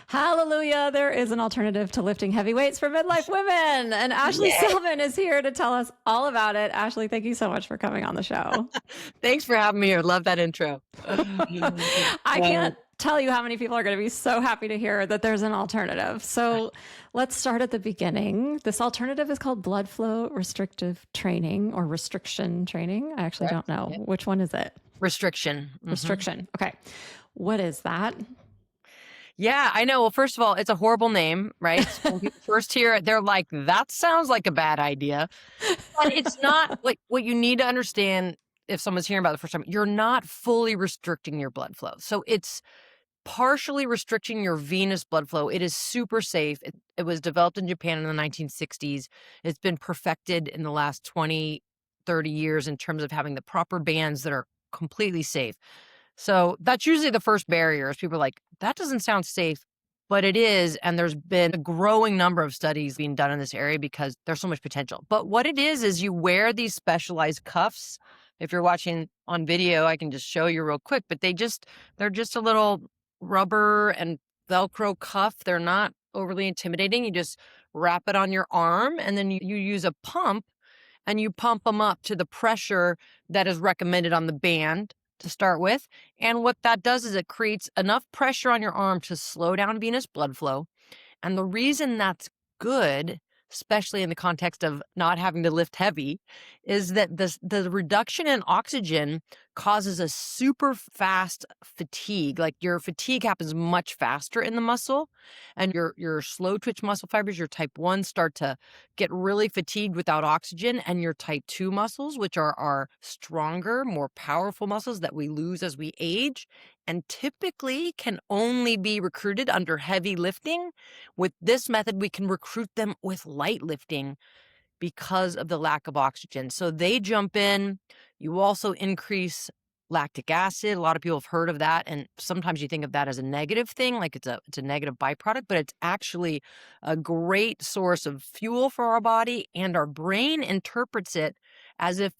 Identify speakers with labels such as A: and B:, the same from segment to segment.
A: Hallelujah. There is an alternative to lifting heavy weights for midlife women. And Ashley
B: Yay.
A: Selman is here to tell us all about it. Ashley, thank you so much for coming on the show.
B: Thanks for having me here. Love that intro.
A: I can't tell you how many people are going to be so happy to hear that there's an alternative. So let's start at the beginning. This alternative is called blood flow restrictive training or restriction training. I actually don't know.
B: Yeah.
A: Which one is it?
B: Restriction.
A: Restriction. Okay. What is that?
B: Yeah, I know. Well, first of all, it's a horrible name, right? When people first hear it, they're like, that sounds like a bad idea. But it's not. Like, what you need to understand if someone's hearing about it the first time, you're not fully restricting your blood flow. So it's partially restricting your venous blood flow. It is super safe. It was developed in Japan in the 1960s. It's been perfected in the last 20, 30 years in terms of having the proper bands that are completely safe. So that's usually the first barrier is people are like, that doesn't sound safe, but it is. And there's been a growing number of studies being done in this area because there's so much potential. But what it is you wear these specialized cuffs. If you're watching on video, I can just show you real quick, but they're just a little rubber and Velcro cuff. They're not overly intimidating. You just wrap it on your arm and then you use a pump and you pump them up to the pressure that is recommended on the band to start with. And what that does is it creates enough pressure on your arm to slow down venous blood flow. And the reason that's good, especially in the context of not having to lift heavy, is that the reduction in oxygen causes a super fast fatigue. Like your fatigue happens much faster in the muscle, and your slow twitch muscle fibers, your type 1, start to get really fatigued without oxygen, and your type 2 muscles, which are our stronger, more powerful muscles that we lose as we age, and typically can only be recruited under heavy lifting. With this method, we can recruit them with light lifting because of the lack of oxygen. So they jump in. You also increase lactic acid. A lot of people have heard of that. And sometimes you think of that as a negative thing, like it's a negative byproduct, but it's actually a great source of fuel for our body. And our brain interprets it as if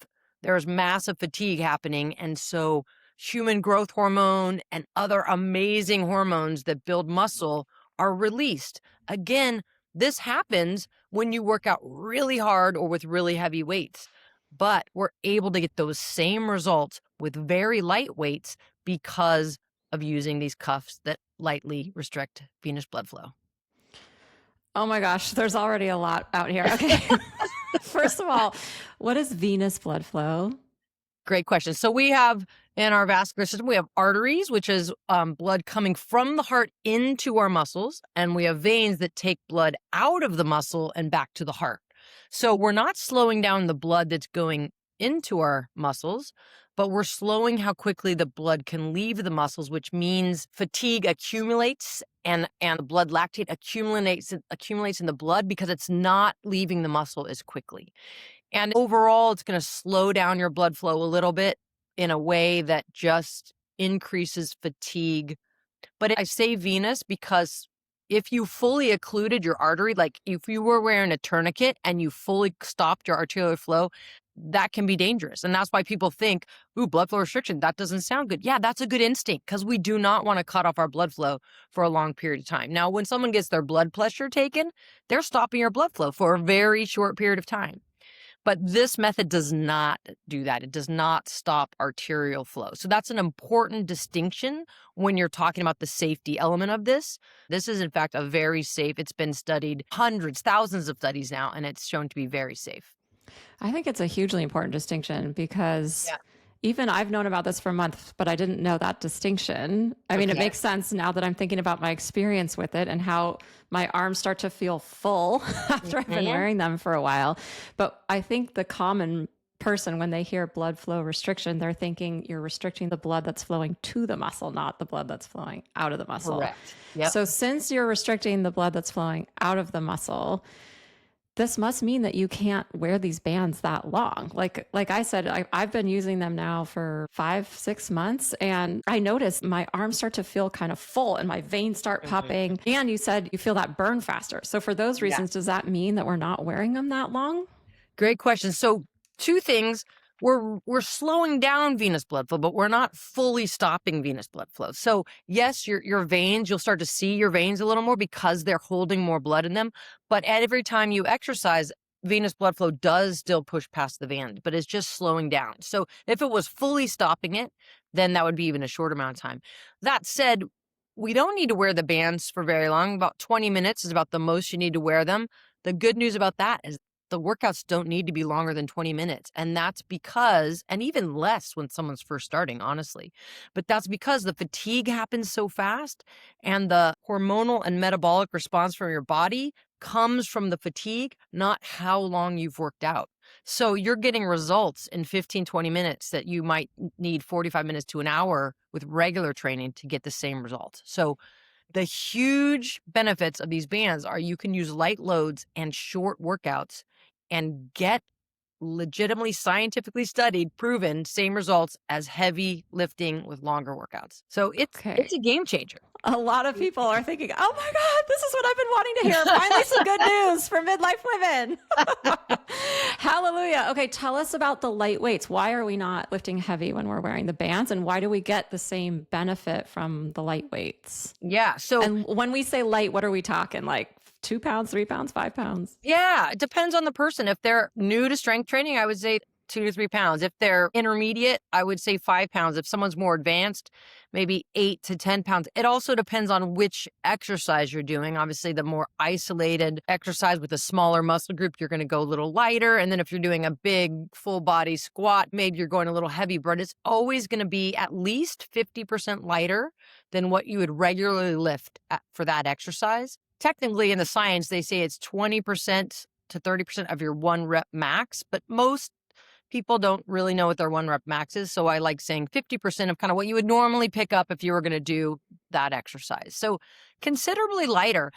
B: there's massive fatigue happening. And so human growth hormone and other amazing hormones that build muscle are released. Again, this happens when you work out really hard or with really heavy weights, but we're able to get those same results with very light weights because of using these cuffs that lightly restrict venous blood flow.
A: Oh my gosh, there's already a lot out here. Okay. First of all, what is venous blood flow?
B: Great question. So we have in our vascular system, we have arteries, which is blood coming from the heart into our muscles. And we have veins that take blood out of the muscle and back to the heart. So we're not slowing down the blood that's going into our muscles, but we're slowing how quickly the blood can leave the muscles, which means fatigue accumulates and the blood lactate accumulates in the blood because it's not leaving the muscle as quickly. And overall, it's going to slow down your blood flow a little bit in a way that just increases fatigue. But I say venous because if you fully occluded your artery, like if you were wearing a tourniquet and you fully stopped your arterial flow, that can be dangerous. And that's why people think, ooh, blood flow restriction, that doesn't sound good. Yeah, that's a good instinct because we do not want to cut off our blood flow for a long period of time. Now, when someone gets their blood pressure taken, they're stopping your blood flow for a very short period of time. But this method does not do that. It does not stop arterial flow. So that's an important distinction when you're talking about the safety element of this. This is, in fact, a very safe, it's been studied hundreds, thousands of studies now, and it's shown to be very safe.
A: I think it's a hugely important distinction because even I've known about this for months, but I didn't know that distinction. I mean, it makes sense now that I'm thinking about my experience with it and how my arms start to feel full after I've been wearing them for a while. But I think the common person, when they hear blood flow restriction, they're thinking you're restricting the blood that's flowing to the muscle, not the blood that's flowing out of the muscle.
B: Correct. Yep.
A: So since you're restricting the blood that's flowing out of the muscle, this must mean that you can't wear these bands that long. Like I said, I've been using them now for 5-6 months, and I noticed my arms start to feel kind of full and my veins start popping. And you said you feel that burn faster. So for those reasons, does that mean that we're not wearing them that long?
B: Great question. So 2 things. we're slowing down venous blood flow, but we're not fully stopping venous blood flow. So yes, your veins, you'll start to see your veins a little more because they're holding more blood in them. But every time you exercise, venous blood flow does still push past the band, but it's just slowing down. So if it was fully stopping it, then that would be even a short amount of time. That said, we don't need to wear the bands for very long. About 20 minutes is about the most you need to wear them. The good news about that is the workouts don't need to be longer than 20 minutes. And that's because, and even less when someone's first starting, honestly, but that's because the fatigue happens so fast and the hormonal and metabolic response from your body comes from the fatigue, not how long you've worked out. So you're getting results in 15, 20 minutes that you might need 45 minutes to an hour with regular training to get the same result. So the huge benefits of these bands are you can use light loads and short workouts and get legitimately scientifically studied, proven same results as heavy lifting with longer workouts. So it's a game changer.
A: A lot of people are thinking, oh my God, this is what I've been wanting to hear. Finally, some good news for midlife women. Hallelujah. Okay, tell us about the light weights. Why are we not lifting heavy when we're wearing the bands? And why do we get the same benefit from the light weights?
B: Yeah. So,
A: and when we say light, what are we talking? Like 2 pounds, 3 pounds, 5 pounds?
B: Yeah, it depends on the person. If they're new to strength training, I would say 2 to 3 pounds. If they're intermediate, I would say 5 pounds. If someone's more advanced, maybe 8 to 10 pounds. It also depends on which exercise you're doing. Obviously, the more isolated exercise with a smaller muscle group, you're going to go a little lighter. And then if you're doing a big full body squat, maybe you're going a little heavy, but it's always going to be at least 50% lighter than what you would regularly lift for that exercise. Technically, in the science, they say it's 20% to 30% of your 1 rep max, but most people don't really know what their 1 rep max is. So I like saying 50% of kind of what you would normally pick up if you were going to do that exercise. So considerably lighter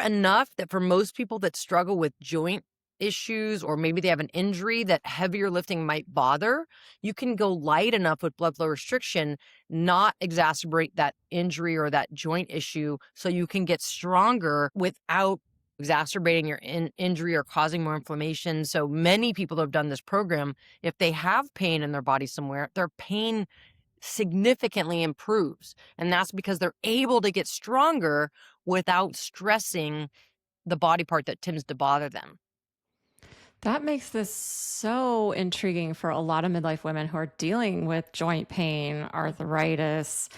B: enough that for most people that struggle with joint issues, or maybe they have an injury that heavier lifting might bother, you can go light enough with blood flow restriction, not exacerbate that injury or that joint issue, so you can get stronger without exacerbating your injury or causing more inflammation. So many people that have done this program, if they have pain in their body somewhere, their pain significantly improves. And that's because they're able to get stronger without stressing the body part that tends to bother them.
A: That makes this so intriguing for a lot of midlife women who are dealing with joint pain, arthritis,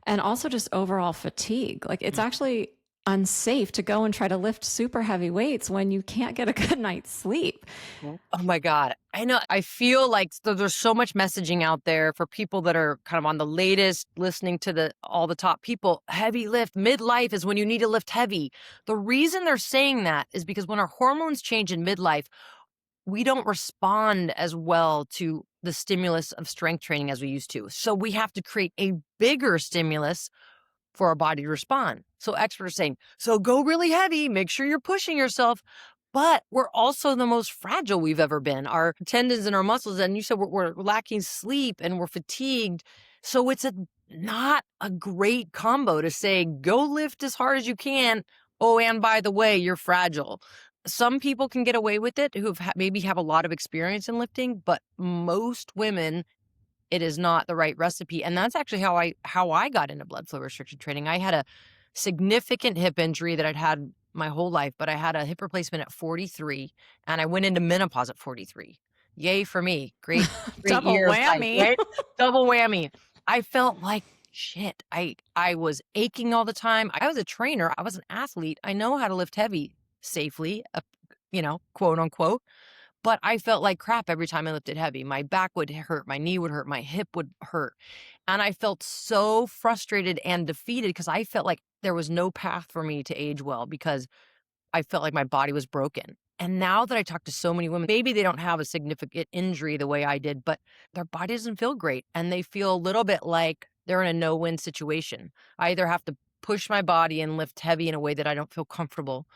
A: and also just overall fatigue. Like it's actually unsafe to go and try to lift super heavy weights when you can't get a good night's sleep.
B: Oh my God. I know. I feel like there's so much messaging out there for people that are kind of on the latest, listening to all the top people. Heavy lift, midlife is when you need to lift heavy. The reason they're saying that is because when our hormones change in midlife, we don't respond as well to the stimulus of strength training as we used to. So we have to create a bigger stimulus for our body to respond. So experts are saying, so go really heavy, make sure you're pushing yourself. But we're also the most fragile we've ever been. Our tendons and our muscles, and you said we're lacking sleep and we're fatigued. So it's not a great combo to say, go lift as hard as you can. Oh, and by the way, you're fragile. Some people can get away with it who maybe have a lot of experience in lifting, but most women, it is not the right recipe. And that's actually how I got into blood flow restriction training. I had a significant hip injury that I'd had my whole life, but I had a hip replacement at 43 and I went into menopause at 43. Yay for me. Great
A: Double
B: year
A: whammy.
B: life, right? Double whammy. I felt like shit. I was aching all the time. I was a trainer. I was an athlete. I know how to lift heavy safely, quote unquote. But I felt like crap every time I lifted heavy. My back would hurt, my knee would hurt, my hip would hurt. And I felt so frustrated and defeated because I felt like there was no path for me to age well because I felt like my body was broken. And now that I talk to so many women, maybe they don't have a significant injury the way I did, but their body doesn't feel great. And they feel a little bit like they're in a no-win situation. I either have to push my body and lift heavy in a way that I don't feel comfortable,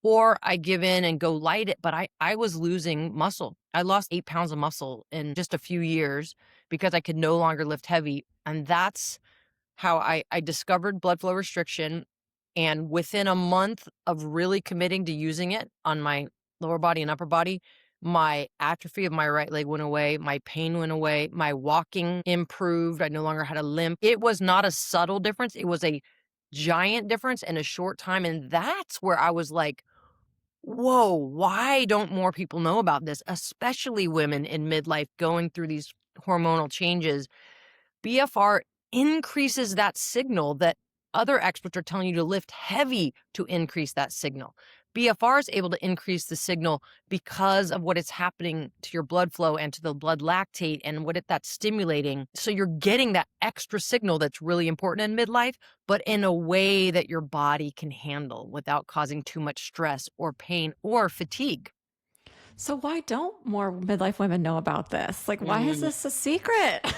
B: or I give in and go light it. But I was losing muscle. I lost 8 pounds of muscle in just a few years because I could no longer lift heavy. And that's how I discovered blood flow restriction. And within a month of really committing to using it on my lower body and upper body, My atrophy of my right leg went away. My pain went away. My walking improved. I no longer had a limp. It was not a subtle difference. It was a giant difference in a short time. And that's where I was like, whoa, why don't more people know about this, especially women in midlife going through these hormonal changes? BFR increases that signal that other experts are telling you to lift heavy to increase that signal. BFR is able to increase the signal because of what is happening to your blood flow and to the blood lactate and that's stimulating. So you're getting that extra signal that's really important in midlife, but in a way that your body can handle without causing too much stress or pain or fatigue.
A: So why don't more midlife women know about this? Like, why is this a secret?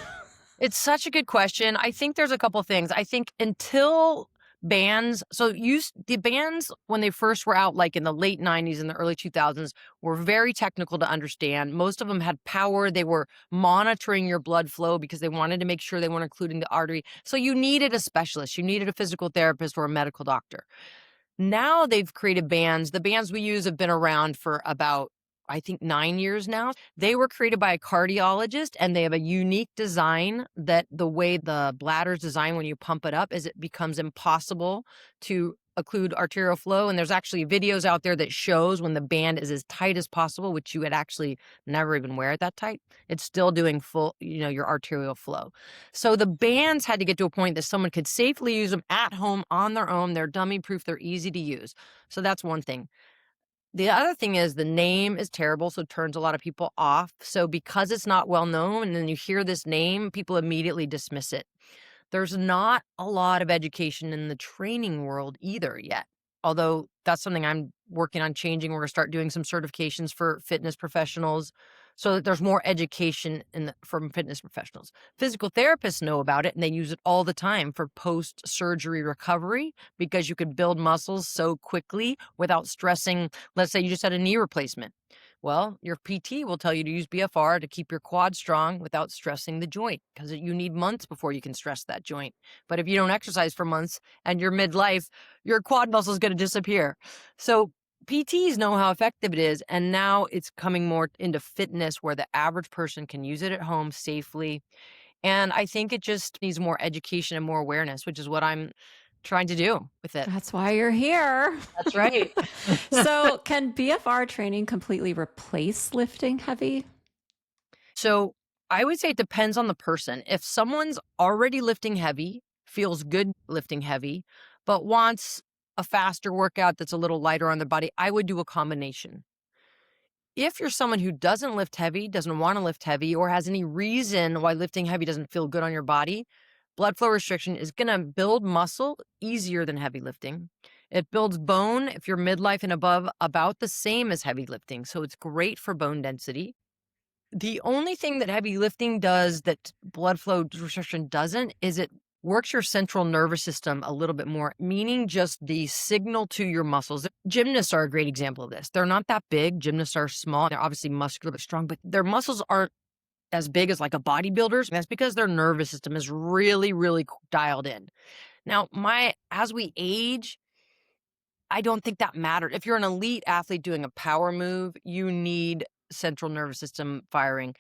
B: It's such a good question. I think there's a couple things. I think until bands, the bands when they first were out, like in the late 90s and the early 2000s, were very technical to understand. Most of them had power. They were monitoring your blood flow because they wanted to make sure they weren't occluding the artery. So you needed a specialist. You needed a physical therapist or a medical doctor. Now they've created bands. The bands we use have been around for about, I think, 9 years now. They were created by a cardiologist, and they have a unique design that the way the bladder's designed when you pump it up is it becomes impossible to occlude arterial flow. And there's actually videos out there that shows when the band is as tight as possible, which you would actually never even wear it that tight. It's still doing full, your arterial flow. So the bands had to get to a point that someone could safely use them at home on their own. They're dummy proof. They're easy to use. So that's one thing. The other thing is the name is terrible, so it turns a lot of people off. So because it's not well known and then you hear this name, people immediately dismiss it. There's not a lot of education in the training world either yet, although that's something I'm working on changing. We're going to start doing some certifications for fitness professionals so that there's more education from fitness professionals. Physical therapists know about it, and they use it all the time for post-surgery recovery because you could build muscles so quickly without stressing. Let's say you just had a knee replacement. Well, your PT will tell you to use BFR to keep your quad strong without stressing the joint because you need months before you can stress that joint. But if you don't exercise for months and you're midlife, your quad muscle is going to disappear. So PTs know how effective it is, and now it's coming more into fitness where the average person can use it at home safely. And I think it just needs more education and more awareness, which is what I'm trying to do with it.
A: That's why you're here.
B: That's right.
A: So can BFR training completely replace lifting heavy?
B: So I would say it depends on the person. If someone's already lifting heavy, feels good lifting heavy, but wants a faster workout that's a little lighter on their body, I would do a combination. If you're someone who doesn't lift heavy, doesn't want to lift heavy, or has any reason why lifting heavy doesn't feel good on your body, blood flow restriction is going to build muscle easier than heavy lifting. It builds bone if you're midlife and above about the same as heavy lifting. So it's great for bone density. The only thing that heavy lifting does that blood flow restriction doesn't is it works your central nervous system a little bit more, meaning just the signal to your muscles. Gymnasts are a great example of this. They're not that big. Gymnasts are small. They're obviously muscular but strong, but their muscles aren't as big as like a bodybuilder's. And that's because their nervous system is really, really dialed in. Now, as we age, I don't think that matters. If you're an elite athlete doing a power move, you need central nervous system firing.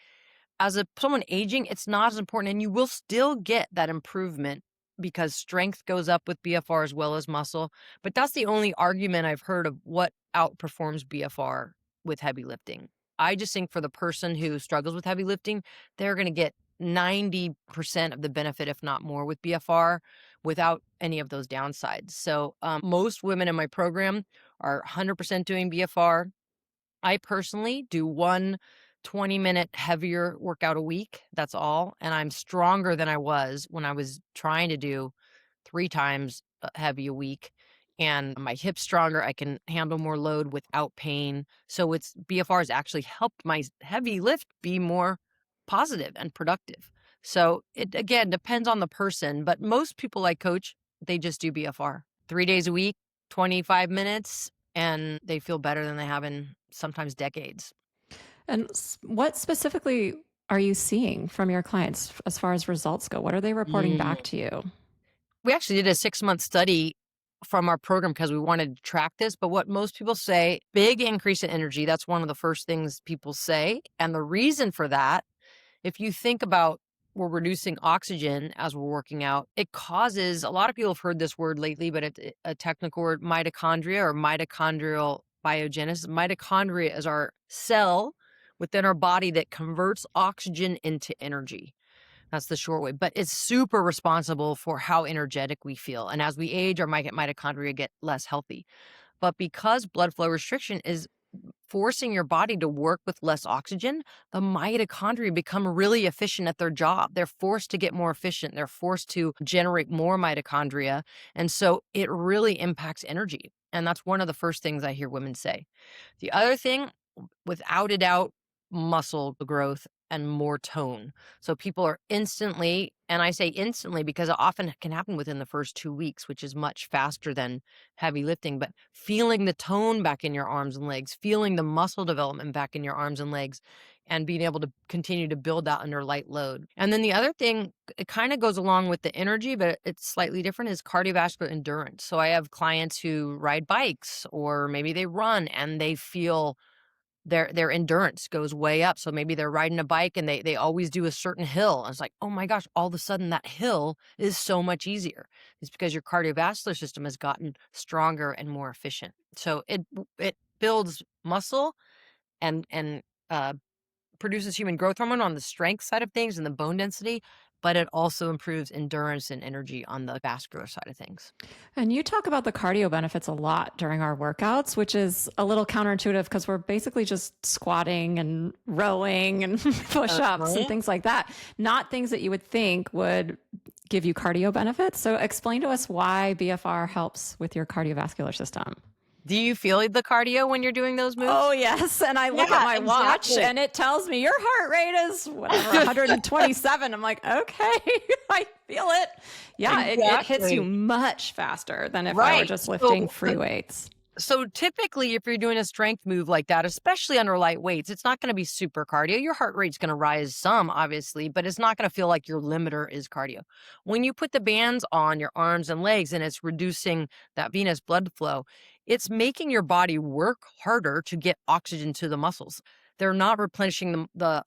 B: As someone aging, it's not as important, and you will still get that improvement because strength goes up with BFR as well as muscle. But that's the only argument I've heard of what outperforms BFR with heavy lifting. I just think for the person who struggles with heavy lifting, they're going to get 90% of the benefit, if not more, with BFR without any of those downsides. So most women in my program are 100% doing BFR. I personally do one 20-minute heavier workout a week. That's all. And I'm stronger than I was when I was trying to do 3 times heavy a week. And my hips stronger. I can handle more load without pain. So BFR has actually helped my heavy lift be more positive and productive. So it, again, depends on the person. But most people I coach, they just do BFR 3 days a week, 25 minutes, and they feel better than they have in sometimes decades.
A: And what specifically are you seeing from your clients as far as results go? What are they reporting back to you?
B: We actually did a 6-month study from our program because we wanted to track this. But what most people say, big increase in energy. That's one of the first things people say. And the reason for that, if you think about we're reducing oxygen as we're working out, it causes, a lot of people have heard this word lately, but it's a technical word, mitochondria or mitochondrial biogenesis. Mitochondria is our cell within our body that converts oxygen into energy. That's the short way, but it's super responsible for how energetic we feel. And as we age, our mitochondria get less healthy. But because blood flow restriction is forcing your body to work with less oxygen, the mitochondria become really efficient at their job. They're forced to get more efficient. They're forced to generate more mitochondria. And so it really impacts energy. And that's one of the first things I hear women say. The other thing, without a doubt, muscle growth and more tone. So people are instantly, and I say instantly because it often can happen within the first 2 weeks, which is much faster than heavy lifting, but feeling the tone back in your arms and legs, feeling the muscle development back in your arms and legs, and being able to continue to build that under light load. And then the other thing, it kind of goes along with the energy, but it's slightly different, is cardiovascular endurance. So I have clients who ride bikes or maybe they run and they feel their endurance goes way up. So maybe they're riding a bike and they always do a certain hill. And it's like, oh my gosh, all of a sudden that hill is so much easier. It's because your cardiovascular system has gotten stronger and more efficient. So it builds muscle and produces human growth hormone on the strength side of things and the bone density, but it also improves endurance and energy on the vascular side of things.
A: And you talk about the cardio benefits a lot during our workouts, which is a little counterintuitive because we're basically just squatting and rowing and push-ups and things like that. Not things that you would think would give you cardio benefits. So explain to us why BFR helps with your cardiovascular system.
B: Do you feel the cardio when you're doing those moves?
A: Oh, yes. And I look at my watch and it tells me your heart rate is whatever, 127. I'm like, okay, I feel it. Yeah, it hits you much faster than if I were just lifting free weights.
B: So typically, if you're doing a strength move like that, especially under light weights, it's not going to be super cardio. Your heart rate's going to rise some, obviously, but it's not going to feel like your limiter is cardio. When you put the bands on your arms and legs and it's reducing that venous blood flow, it's making your body work harder to get oxygen to the muscles. They're not replenishing the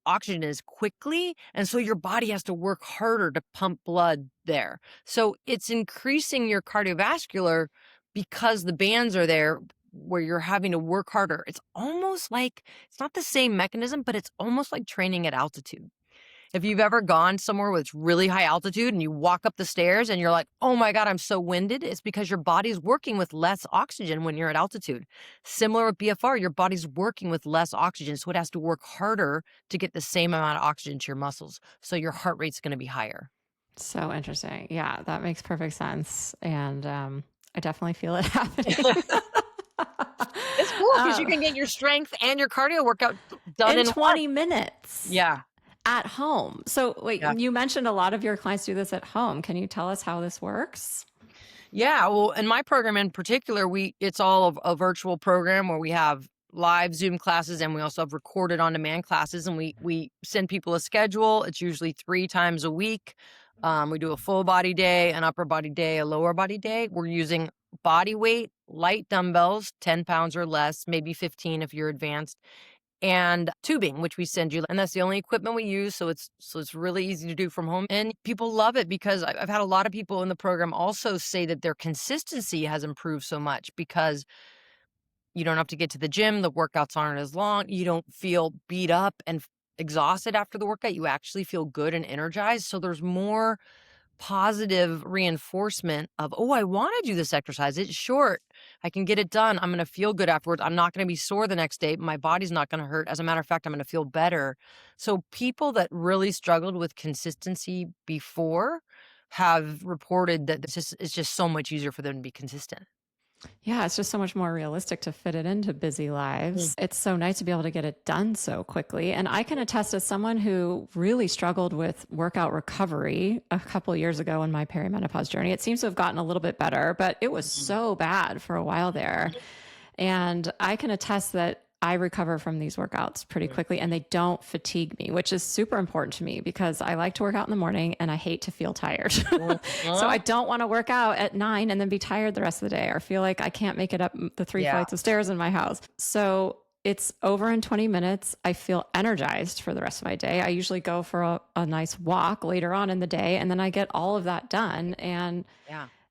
B: oxygen as quickly, and so your body has to work harder to pump blood there. So it's increasing your cardiovascular because the bands are there where you're having to work harder. It's almost like, it's not the same mechanism, but it's almost like training at altitude. If you've ever gone somewhere with really high altitude and you walk up the stairs and you're like, oh my God, I'm so winded, it's because your body's working with less oxygen when you're at altitude. Similar with BFR, your body's working with less oxygen, so it has to work harder to get the same amount of oxygen to your muscles. So your heart rate's going to be higher.
A: So interesting. Yeah, that makes perfect sense. And I definitely feel it happening.
B: It's cool because you can get your strength and your cardio workout done in
A: 20 minutes.
B: Yeah.
A: At home. So wait, you mentioned a lot of your clients do this at home. Can you tell us how this works?
B: Yeah, well, in my program in particular, it's all a virtual program where we have live Zoom classes and we also have recorded on-demand classes, and we send people a schedule. It's usually 3 times a week. We do a full body day, an upper body day, a lower body day. We're using body weight, light dumbbells, 10 pounds or less, maybe 15 if you're advanced, and tubing, which we send you. And that's the only equipment we use. So it's really easy to do from home. And people love it because I've had a lot of people in the program also say that their consistency has improved so much because you don't have to get to the gym. The workouts aren't as long. You don't feel beat up and exhausted after the workout. You actually feel good and energized. So there's more positive reinforcement of, oh, I want to do this exercise. It's short. I can get it done. I'm going to feel good afterwards. I'm not going to be sore the next day. My body's not going to hurt. As a matter of fact, I'm going to feel better. So people that really struggled with consistency before have reported that it's just so much easier for them to be consistent.
A: Yeah, it's just so much more realistic to fit it into busy lives. It's so nice to be able to get it done so quickly. And I can attest as someone who really struggled with workout recovery a couple of years ago in my perimenopause journey. It seems to have gotten a little bit better, but it was so bad for a while there. And I can attest that I recover from these workouts pretty quickly and they don't fatigue me, which is super important to me because I like to work out in the morning and I hate to feel tired. So I don't want to work out at 9 and then be tired the rest of the day or feel like I can't make it up the 3 flights of stairs in my house. So it's over in 20 minutes. I feel energized for the rest of my day. I usually go for a nice walk later on in the day and then I get all of that done. And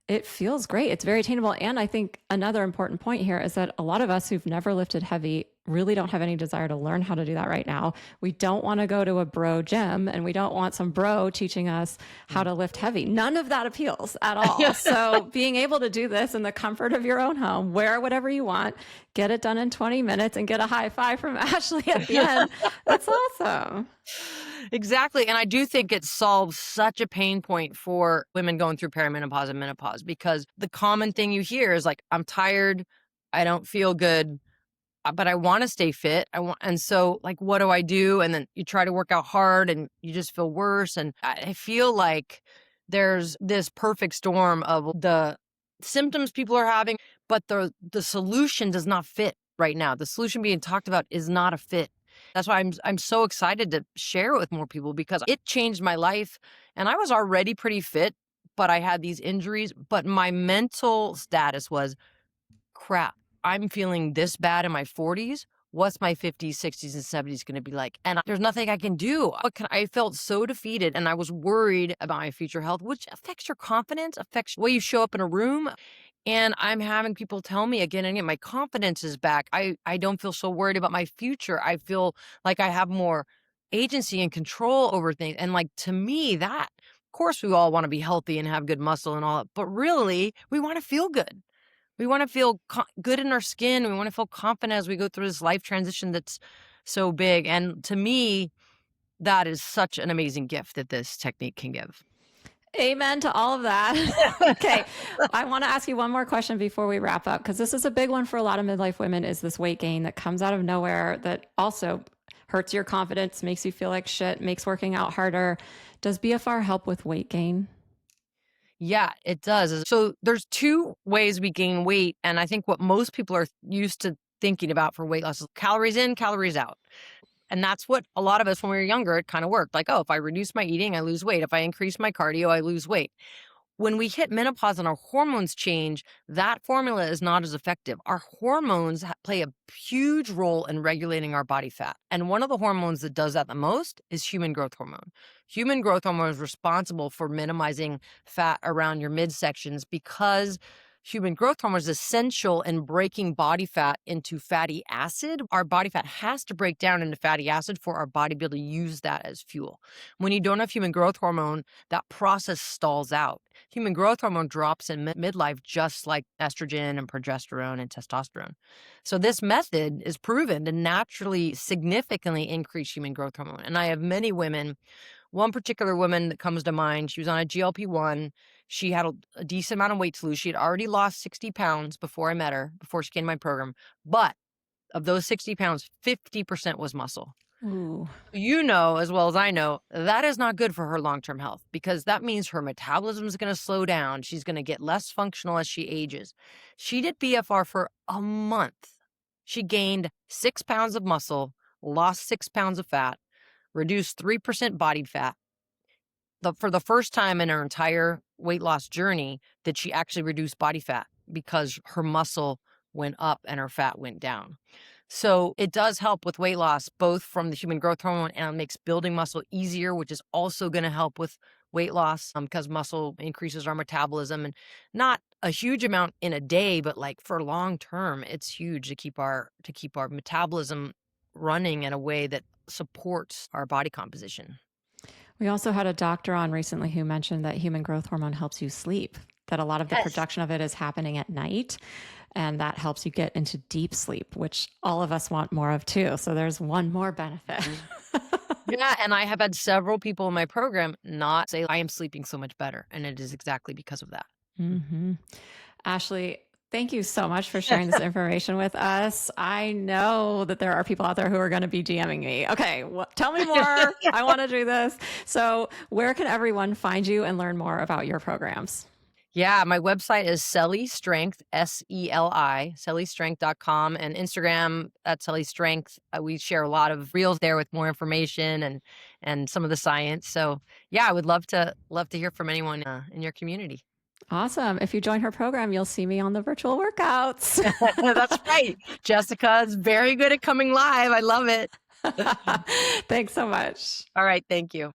A: it feels great. It's very attainable. And I think another important point here is that a lot of us who've never lifted heavy really don't have any desire to learn how to do that right now. We don't want to go to a bro gym and we don't want some bro teaching us how to lift heavy. None of that appeals at all. So being able to do this in the comfort of your own home, wear whatever you want, get it done in 20 minutes and get a high five from Ashley at the end. That's awesome.
B: Exactly. And I do think it solves such a pain point for women going through perimenopause and menopause, because the common thing you hear is like, I'm tired, I don't feel good, but I want to stay fit. And so like, what do I do? And then you try to work out hard and you just feel worse. And I feel like there's this perfect storm of the symptoms people are having, but the solution does not fit right now. The solution being talked about is not a fit. That's why I'm so excited to share it with more people, because it changed my life. And I was already pretty fit, but I had these injuries. But my mental status was, crap, I'm feeling this bad in my 40s. What's my 50s, 60s, and 70s going to be like? And there's nothing I can do. I felt so defeated and I was worried about my future health, which affects your confidence, affects the way you show up in a room. And I'm having people tell me again and again, my confidence is back. I don't feel so worried about my future. I feel like I have more agency and control over things. And like, to me, that, of course, we all want to be healthy and have good muscle and all that, but really, we want to feel good. We want to feel good in our skin. We want to feel confident as we go through this life transition that's so big. And to me, that is such an amazing gift that this technique can give.
A: Amen to all of that. Okay. I want to ask you one more question before we wrap up, because this is a big one for a lot of midlife women, is this weight gain that comes out of nowhere that also hurts your confidence, makes you feel like shit, makes working out harder. Does BFR help with weight gain?
B: Yeah, it does. So there's 2 ways we gain weight. And I think what most people are used to thinking about for weight loss is calories in, calories out. And that's what a lot of us, when we were younger, it kind of worked. Like, oh, if I reduce my eating, I lose weight. If I increase my cardio, I lose weight. When we hit menopause and our hormones change, that formula is not as effective. Our hormones play a huge role in regulating our body fat. And one of the hormones that does that the most is human growth hormone. Human growth hormone is responsible for minimizing fat around your midsections, because human growth hormone is essential in breaking body fat into fatty acid. Our body fat has to break down into fatty acid for our body to be able to use that as fuel. When you don't have human growth hormone, that process stalls out. Human growth hormone drops in midlife, just like estrogen and progesterone and testosterone. So this method is proven to naturally significantly increase human growth hormone. And I have many women. One particular woman that comes to mind, she was on a GLP-1. She had a decent amount of weight to lose. She had already lost 60 pounds before I met her, before she came to my program. But of those 60 pounds, 50% was muscle.
A: Ooh.
B: You know, as well as I know, that is not good for her long-term health, because that means her metabolism is going to slow down. She's going to get less functional as she ages. She did BFR for a month. She gained 6 pounds of muscle, lost 6 pounds of fat, reduced 3% body fat. For the first time in her entire weight loss journey, did she actually reduce body fat, because her muscle went up and her fat went down. So it does help with weight loss, both from the human growth hormone, and it makes building muscle easier, which is also going to help with weight loss, because muscle increases our metabolism, and not a huge amount in a day, but like for long term, it's huge to keep our metabolism running in a way that supports our body composition.
A: We also had a doctor on recently who mentioned that human growth hormone helps you sleep, that a lot of the production of it is happening at night, and that helps you get into deep sleep, which all of us want more of too. So there's one more benefit.
B: Yeah, and I have had several people in my program not say, I am sleeping so much better. And it is exactly because of that.
A: Mm-hmm. Ashley, thank you so much for sharing this information with us. I know that there are people out there who are going to be DMing me. Okay, tell me more. I want to do this. So where can everyone find you and learn more about your programs?
B: Yeah, my website is Selly Strength, SELI, sellystrength.com, and Instagram at Selly Strength. We share a lot of reels there with more information and some of the science. So yeah, I would love to hear from anyone in your community.
A: Awesome. If you join her program, you'll see me on the virtual workouts.
B: That's right. Jessica's very good at coming live. I love it.
A: Thanks so much.
B: All right. Thank you.